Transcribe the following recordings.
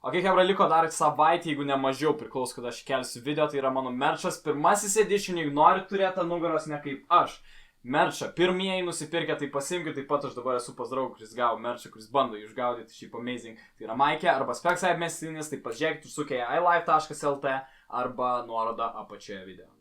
Ok, hebra, liko dar savaitę, jeigu ne mažiau, priklauso, kad aš kelsiu video, tai yra mano merčas, pirmasis edition, jeigu nori turėti nugaros ne kaip aš. Merčą, pirmieji nusipirkę, tai pasimkit, taip pat aš dabar esu pas draugų, kuris gavo merčą, kuris bando išgaudyti, šiaip amazing. Tai yra Maikė arba Specsai mestinis, tai pažiūrėkit, užsukę į iLife.lt arba nuorodą apačioje video.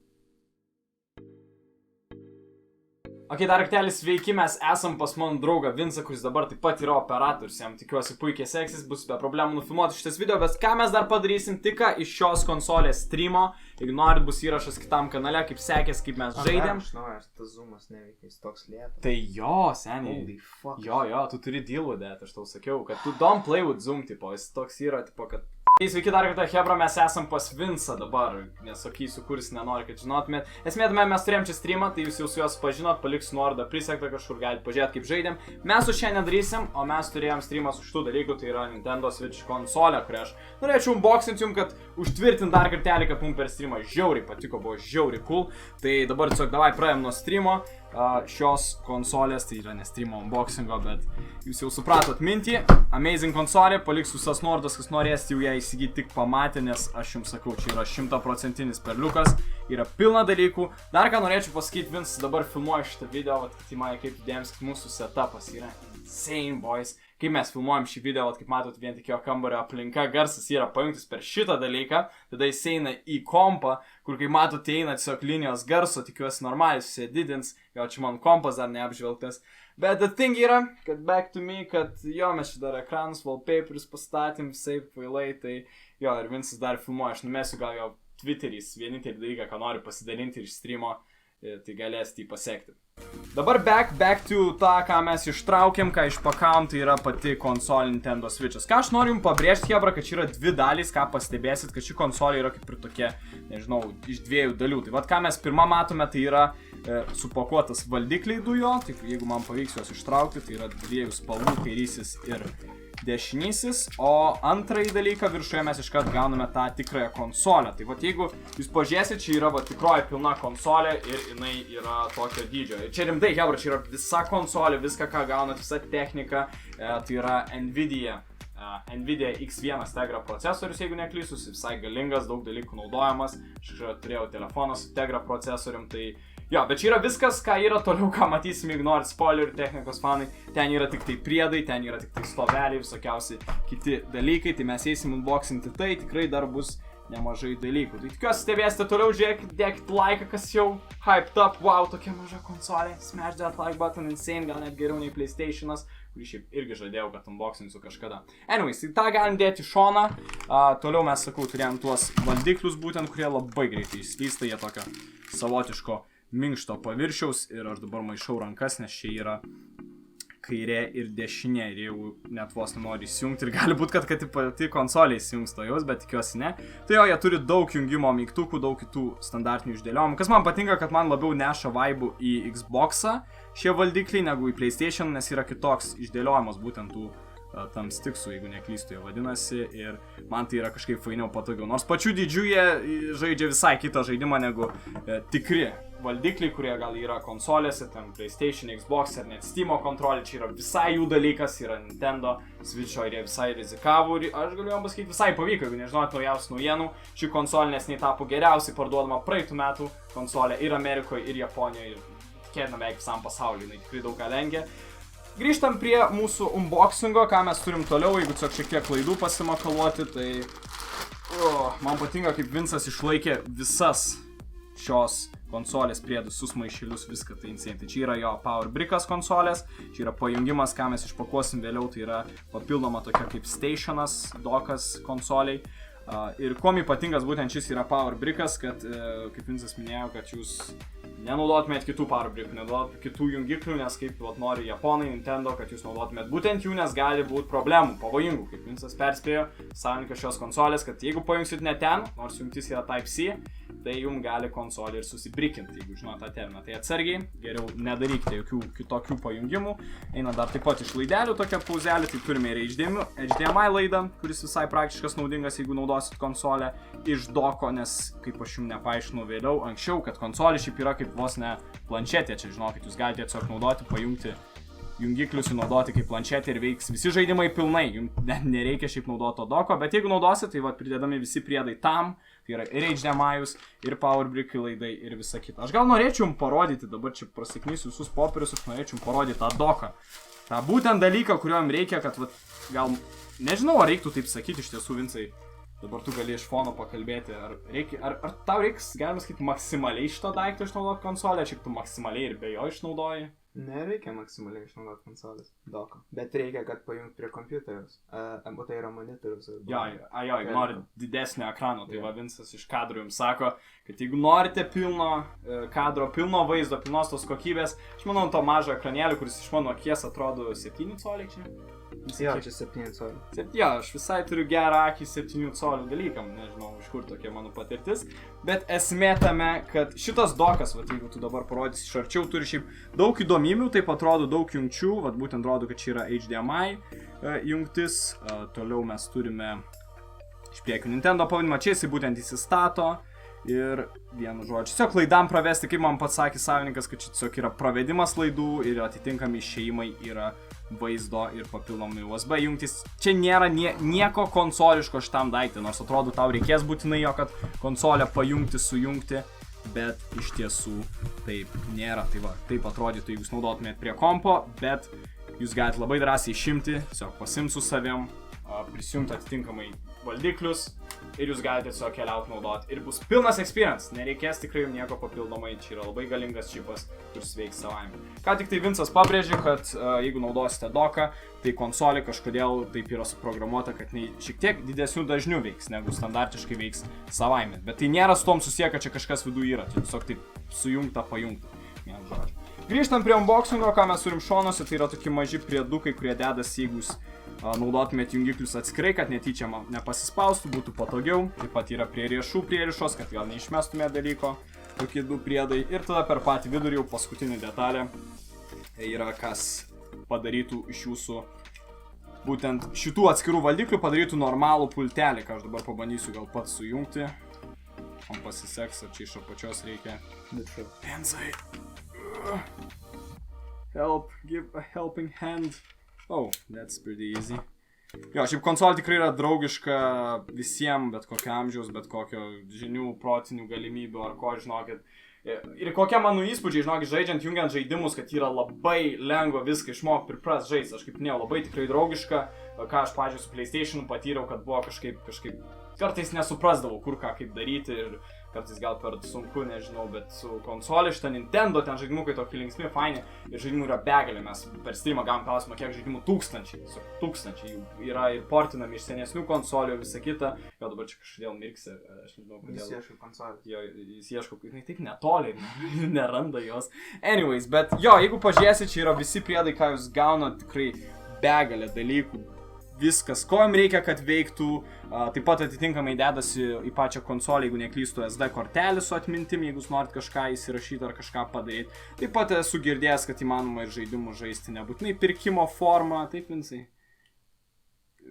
Ok, dar aktelis sveiki, mes esam pas mano draugą Vincą, kuris dabar taip pat yra operatorius, jam tikiuosi puikiai seksis, bus be problemų nufilmuoti šitas video, bet ką mes dar padarysim tik iš šios konsolės streamo, jeigu norit bus įrašas kitam kanale, kaip sekės, kaip mes žaidėm. Aš noriu, tas zoomas neveikia, jis toks lėtas. Tai jo, seniai, jo, tu turi deal with that, aš tau sakiau, kad tu don't play with zoom, tipo, jis toks yra, tipo, kad... Sveiki dar kartą, hebra, mes esam pas Vincą dabar, nesakysiu, kuris nenori, kad žinotumėt. Esmėdame, mes turėjom čia streamą, tai jūs jau su juos pažinot, paliksiu nuorodą prisektą kažkur, galite pažiūrėti, kaip žaidėm. Mes su šiandien darysim, o mes turėjom streamą su šitų dalykų, tai yra Nintendo Switch konsolė, kurią aš norėčiau unboxinti jums, kad užtvirtint dar kartelį, kad mums per streamą žiauriai patiko, buvo žiauriai cool. Tai dabar tiesiog davai praėjom nuo streamo. Šios konsolės, tai yra ne streamo unboxingo, bet jūs jau supratot mintį. Amazing konsolė, paliksiu visas nuorodas, kas norėsite jau ją įsigyti tik pamatę, nes aš jums sakau, čia yra 100% perliukas, yra pilna dalykų. Dar ką norėčiau pasakyti, Vince dabar filmuoju šitą video, kad į mane kaip dėmesį, kad mūsų setupas yra insane, boys. Kai mes filmuojam šį video, kaip matot, vien tik jo kambario aplinka, garsas yra pajungtas per šitą dalyką, tada jis eina į kompą, kur kai matot, eina tiesiog linijos garso, tikiuosi normaliai susididins, gal čia man kompas dar neapžvelgtas. Bet the thing yra, kad back to me, kad jo, mes čia dar ekranus, wallpapers pastatėm, save failai, tai jo, ir Vincas dar filmuoja, aš numesiu gal jo Twitter'ys, vienintelį dalyką, ką noriu pasidalinti iš streamo, tai galėsite jį pasiekti. Dabar back to tą, ką mes ištraukėm, ką išpakavom, tai yra pati konsolė Nintendo Switch'as. Ką aš noriu jums pabrėžti, hebra, kad čia yra dvi dalys, ką pastebėsit, kad ši konsolė yra kaip ir tokia, nežinau, iš dviejų dalių. Tai vat, ką mes pirmą matome, tai yra supakuotas valdikliai dujo, tai jeigu man pavyks juos ištraukti, tai yra dviejų spalvų, kairysis ir dešinysis, o antrąjį dalyką viršuje mes iškart gauname tą tikrąją konsolę. Tai vat jeigu jūs pažiūrėsit, čia yra tikroji pilna konsolė ir jinai yra tokio dydžio. Ir čia rimtai, hebra, čia yra visa konsolė, viską ką gaunat, visa technika, tai yra Nvidia X1 Tegra procesorius, jeigu neklysiu, visai galingas, daug dalykų naudojamas. Aš turėjau telefoną su Tegra procesorium, tai jo, bet čia yra viskas, ką yra toliau, ką matysim, jeigu norit spoilerių, technikos fanai. Ten yra tik tai priedai, ten yra tik tai stoveliai, visokiausi kiti dalykai. Tai mes eisim unboxinti tai, tikrai dar bus nemažai dalykų. Tai tikiuosi stebėsite toliau, žiūrėkit, dėkit laiką, kas jau hyped up. Wow, tokia maža konsolė. Smash that like button, insane, gal net geriau nei PlayStation'as, kurį šiaip irgi žadėjau, kad unboxinsiu kažkada. Anyways, tai tą galim dėti į šoną. Toliau mes, sakau, turėjom tuos valdiklius būtent, kurie labai greitai išslysta, jie tokio savotiško minkšto paviršiaus ir aš dabar maišau rankas, nes čia yra kairė ir dešinė ir jau net vos nenori įsijungti ir gali būt, kad pati konsolė įsijungs to jaus, bet tikiuosi ne. Tai jo, jie turi daug jungimo mygtukų, daug kitų standartinių išdėliojimų. Kas man patinka, kad man labiau neša vaibų į Xbox'ą šie valdikliai negu į PlayStation, nes yra kitoks išdėliojimas būtent tų tam stiksų, jeigu neklystu jo vadinasi, ir man tai yra kažkaip fainiau patogiau. Nors pačių dydžių jie žaidžia visai kitą žaidimą negu tikri valdikliai, kurie gal yra konsolėse, ten PlayStation, Xbox ar net Steam'o kontrolė, čia yra visai jų dalykas, yra Nintendo Switch'o ir jie visai rizikavo ir aš galiu jam pasakyti visai pavyko, jeigu nežinot naujausių naujienų, ši konsolė neseniai tapo geriausiai parduodama praeitų metų konsolė ir Amerikoje, ir Japonijoje, ir tikėtina beveik visam pasauliu, jinai tikrai daug ką lenkia. Grįžtam prie mūsų unboxingo, ką mes turim toliau, jeigu tiesiog šiek tiek klaidų pasimakaluoti, tai man patinka, kaip Vincas išlaikė visas šios konsolės priedus, susmaišėlius, viską, tai insane. Tai čia yra jo Power Brickas konsolės, čia yra pajungimas, ką mes išpakuosim vėliau, tai yra papildoma tokia kaip stationas, dokas konsoliai. Ir kuo ypatingas būtent šis yra Power Brickas, kad, kaip Vincas minėjo, kad jūs nenaudotumėt kitų Power Brickų, nenaudotumėt kitų jungiklių, nes kaip nori Japonai, Nintendo, kad jūs naudotumėt būtent jų, nes gali būti problemų, pavojingų, kaip Vincas perspėjo savininkas šios konsolės, kad jeigu pajungsit ne ten, nors jungtis yra Type-C, tai jums gali konsolė ir susibrikinti, jeigu žinot tą terminą. Tai atsargiai, geriau nedarykite jokių kitokių pajungimų. Eina dar taip pat iš laidelių tokia pauzelė, tai turime ir HDMI laidą, kuris visai praktiškas naudingas, jeigu naudosit konsolę iš doko, nes kaip aš jums nepaaiškinau vėliau, anksčiau, kad konsolė šiaip yra kaip vos ne planšetė, čia žinokit, jūs galite tiesiog naudoti, pajungti jungiklius naudoti kaip planšetė ir veiks visi žaidimai pilnai. Jums nereikia šiaip naudoti to doko, bet jeigu naudosi, tai pridedami visi priedai tam. Tai yra ir HDMI, ir Powerbrick laidai ir visa kita. Aš gal norėčiau jums parodyti, dabar čia prasiknysiu visus popierius, aš norėčiau jums parodyti tą doką. tą būtent dalyką, kurio jam reikia, kad gal, nežinau, ar reiktų taip sakyti iš tiesų, Vincai, dabar tu gali iš fono pakalbėti, ar tau reiks, galima sakyti, maksimaliai šito daikto išnaudoti konsolę, šiaip tu maksimaliai ir be jo išnaudoji? Nereikia maksimaliai išnaudoti konsolės doko, bet reikia, kad pajungt prie kompiuterius, tai yra monitorius. Jo, jeigu nori didesnio ekrano, tai Vincas iš kadro jums sako, kad jeigu norite pilno kadro, pilno vaizdo, pilnos tos kokybės, aš manau, to mažo ekranėlį, kuris iš mano akies atrodo 7 coliai čia. Jo, čia 7 colių. Jo, aš visai turiu gerą akį 7 colių dalykam, nežinau, iš kur tokia mano patirtis, bet esmė tame, kad šitas dokas, jeigu tu dabar parodysi iš arčiau, turi šiaip daug įdomybių, taip atrodo daug jungčių, būtent rodo, kad čia yra HDMI jungtis, toliau mes turime iš priekio Nintendo pavadinimą, čia jisai būtent įsistato ir vienu žodžiu, tiesiog laidam pravesti, kaip man pats sakė savininkas, kad čia tiesiog yra pravedimas laidų ir atitinkami išėjimai yra vaizdo ir papildomai USB jungtis. Čia nėra nieko konsoliško šitam daiktui, nors atrodo tau reikės būtinai jo, kad konsolę pajungti, sujungti, bet iš tiesų taip nėra. Tai taip atrodytų, jeigu jūs naudotumėt prie kompo, bet jūs galite labai drąsiai išimti, tiesiog pasimti su savim, prisijungti atitinkamai valdiklius ir jūs galite tiesiog keliauti naudoti ir bus pilnas experience, nereikės tikrai jums nieko papildomai, čia yra labai galingas čipas, kuris veiks savaime. Ką tik tai Vincas pabrėžė, kad jeigu naudosite doką, tai konsolė kažkodėl taip yra suprogramuota, kad šiek tiek didesnių dažnių veiks, negu standartiškai veiks savaime, bet tai nėra su tom susiję, kad čia kažkas vidų yra, čia tiesiog taip sujungta, pajungta. Grįžtant prie unboxingo, ką mes turim šonuose, tai yra tokie maži priedukai, kurie dedasi, jeigu jūs naudotumėt jungiklius atskirai, kad netyčia nepasispaustų, būtų patogiau. Taip pat yra prie riešų prierišos, kad gal neišmestumėt dalyko, tokie 2 priedai. Ir tada per patį vidurį jau paskutinė detalė yra, kas padarytų iš jūsų, būtent šitų atskirų valdiklių padarytų normalų pultelį, ką aš dabar pabandysiu gal pats sujungti. Man pasiseks, ar čia iš apačios reikia. Vincai. Help, give a helping hand. Oh, that's pretty easy. Jo, šiaip konsolė tikrai yra draugiška visiems, bet kokio amžiaus, bet kokio žinių, protinių galimybių ar ko, žinokit. Ir kokie mano įspūdžiai, žinokit, žaidžiant, jungiant žaidimus, kad yra labai lengva viską išmokti, priprast žaisti. Aš kaip minėjau, labai tikrai draugiška, ką aš pavyzdžiui su PlayStationu patyriau, kad buvo kažkaip kartais nesuprasdavau, kur ką kaip daryti ir kartais gal per sunku, nežinau, bet su konsolė šitą Nintendo, ten žaidimukai tokie linksmi, faini ir žaidimų yra begalė, mes per streamą gavom klausimą, kiek žaidimų tūkstančiai jų yra ir portinami iš senesnių konsolių ir visa kita, jo dabar čia kažkodėl mirksi, aš nežinau, kodėl. Jis ieško konsolės. Jo, jis ieško, jinai taip netoliai, neranda jos. Anyways, bet jo, jeigu pažiūrėsi, čia yra visi priedai, ką jūs gaunat, tikrai begalė dalykų. Viskas, ko jums reikia, kad veiktų, taip pat atitinkamai dedasi į pačią konsolę, jeigu neklystų SD kortelį su atmintim, jeigu jūs norit kažką įsirašyti ar kažką padaryti. Taip pat esu girdėjęs, kad įmanoma ir žaidimų žaisti nebūtinai pirkimo formą, taip Vincai?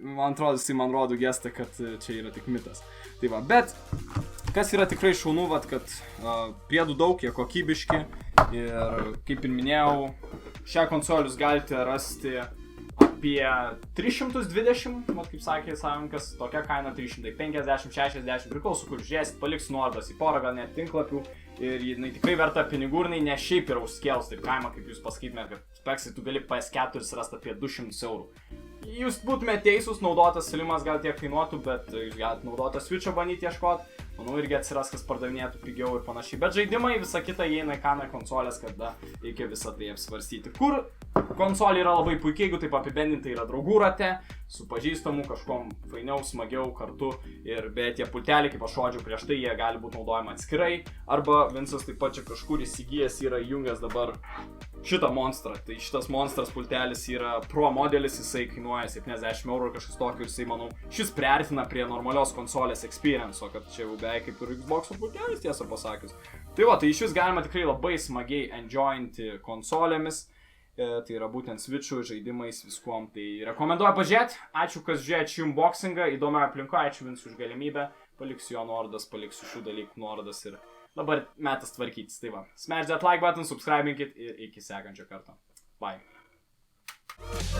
Man atrodo, jisai man rodo gestą, kad čia yra tik mitas. Tai va, bet kas yra tikrai šaunu, kad priedų daug, jie kokybiški ir kaip ir minėjau, šią konsolę jūs galite rasti apie 320, kaip sakė savininkas, tokia kaina 350-60, priklauso kur žiūrėsit, paliksiu nuorodas į porą, gal net tinklapių ir jinai tikrai verta pinigų ir jinai ne šiaip yra užskėlus, taip kaimą, kaip jūs pasakytumėt, kad speksai tu gali PS4 rasti apie 200 eurų. Jūs būtumėte teisūs, naudotas Slimas gal tiek kainuotų, bet jūs galite naudotą Switch'o bandyti ieškoti, manau irgi atsiras, kas pardavinėtų pigiau ir panašiai, bet žaidimai visą kitą įeina į kainą konsolės, kada reikia visą tai apsvarstyti. Kur konsolė yra labai puikiai, jeigu taip apibendintai yra draugų rate, su pažįstamu kažkom fainiau, smagiau kartu ir be tie pulteliai, kaip aš rodžiau prieš tai, jie gali būti naudojami atskirai, arba Vincas taip pat čia kažkur įsigijęs yra įjungęs dabar šitą monstrą, tai šitas monstras pultelis yra Pro modelis, jisai kainuoja 70 eurų ir kažkas tokio ir jisai, manau, šis priartina prie normalios konsolės experience, o kad čia jau beveik kaip ir Xbox'o pultelis, tiesą pasakius. Tai va, tai iš vis galima tikrai labai smagiai enjoyinti konsolėmis, tai yra būtent Switch'ų, žaidimais, viskuom, tai rekomenduoju pažiūrėti, ačiū, kas žiūrėt šį unboxingą, įdomią aplinką, ačiū Vincui už galimybę, paliksiu jo nuorodas, paliksiu šių dalykų nuorodas ir dabar metas tvarkytis, tai va. Smash that like button, subscribinkit ir iki sekančio karto. Bye. Iki.